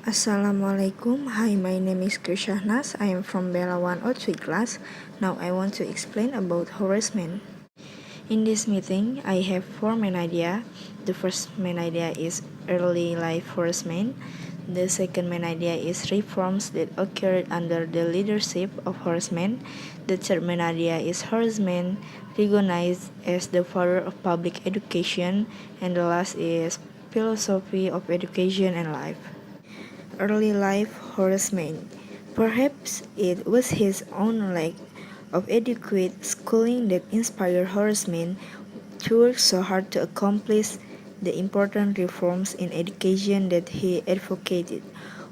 Assalamualaikum. Hi, my name is Krishahnas. I am from BL102E class. Now I want to explain about Horace Mann. In this meeting, I have four main ideas. The first main idea is early life Horace Mann. The second main idea is reforms that occurred under the leadership of Horace Mann. The third main idea is Horace Mann recognized as the father of public education. And the last is philosophy of education and life. Early life Horace Mann. Perhaps it was his own lack of adequate schooling that inspired Horace Mann to work so hard to accomplish the important reforms in education that he advocated.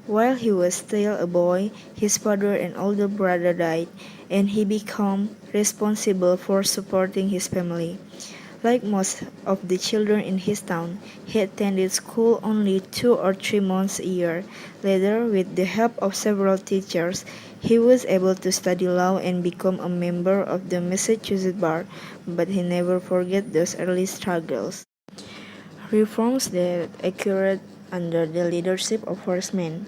While he was still a boy, his father and older brother died, and he became responsible for supporting his family. Like most of the children in his town, he attended school only 2 or 3 months a year. Later, with the help of several teachers, he was able to study law and become a member of the Massachusetts bar, but he never forgot those early struggles. Reforms that occurred under the leadership of Horace Mann.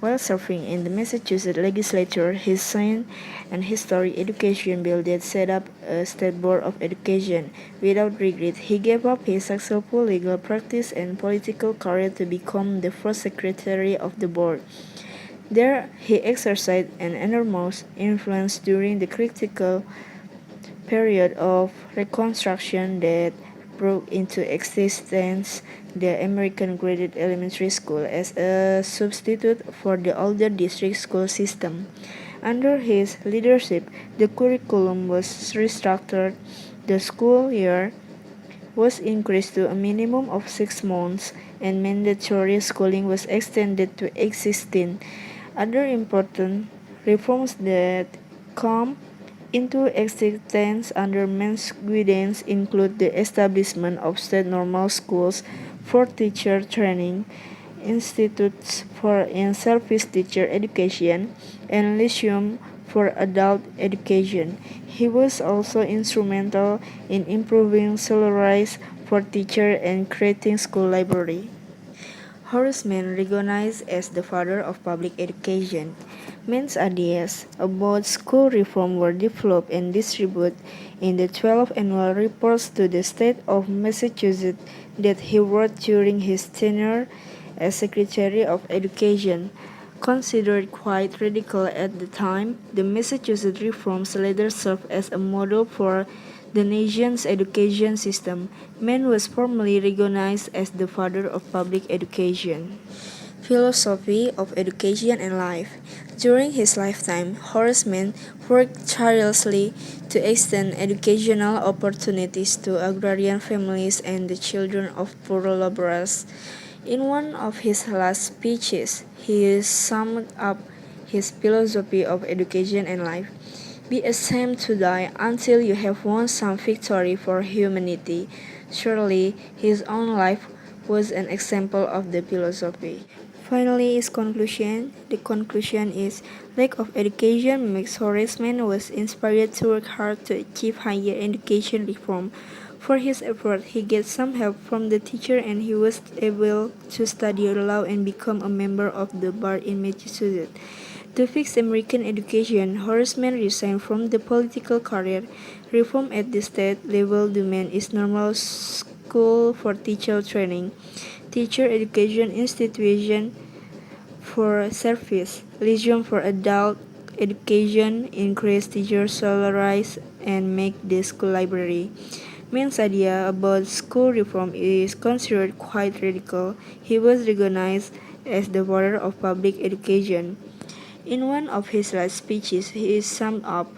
While serving in the Massachusetts legislature, he signed an historic education bill that set up a state board of education. Without regret, he gave up his successful legal practice and political career to become the first secretary of the board. There, he exercised an enormous influence during the critical period of Reconstruction that brought into existence the American Graded Elementary School as a substitute for the older district school system. Under his leadership, the curriculum was restructured, the school year was increased to a minimum of 6 months, and mandatory schooling was extended to 16. Other important reforms that come into existence under Mann's guidance include the establishment of state normal schools for teacher training, institutes for in-service teacher education, and lyceum for adult education. He was also instrumental in improving salaries for teachers and creating school library. Horace Mann, recognized as the father of public education. Mann's ideas about school reform were developed and distributed in the 12 annual reports to the state of Massachusetts that he wrote during his tenure as Secretary of Education. Considered quite radical at the time, the Massachusetts reforms later served as a model for the nation's education system. Mann was formally recognized as the father of public education. Philosophy of education and life. During his lifetime, Horace Mann worked tirelessly to extend educational opportunities to agrarian families and the children of poor laborers. In one of his last speeches, he summed up his philosophy of education and life. Be ashamed to die until you have won some victory for humanity. Surely his own life was an example of the philosophy. Finally, his conclusion. The conclusion is lack of education makes Horace Mann was inspired to work hard to achieve higher education reform. For his effort, he got some help from the teacher and he was able to study law and become a member of the bar in Massachusetts. To fix American education, Horace Mann resigned from the political career. Reform at the state level demand is normal school for teacher training, teacher education institution for service, lyceum for adult education, increase teacher salaries, and make the school library. Mann's idea about school reform is considered quite radical. He was recognized as the father of public education. In one of his last speeches, he summed up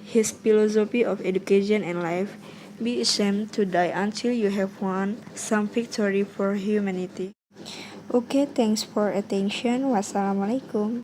his philosophy of education and life. Be ashamed to die until you have won some victory for humanity. Okay, thanks for attention. Wassalamualaikum.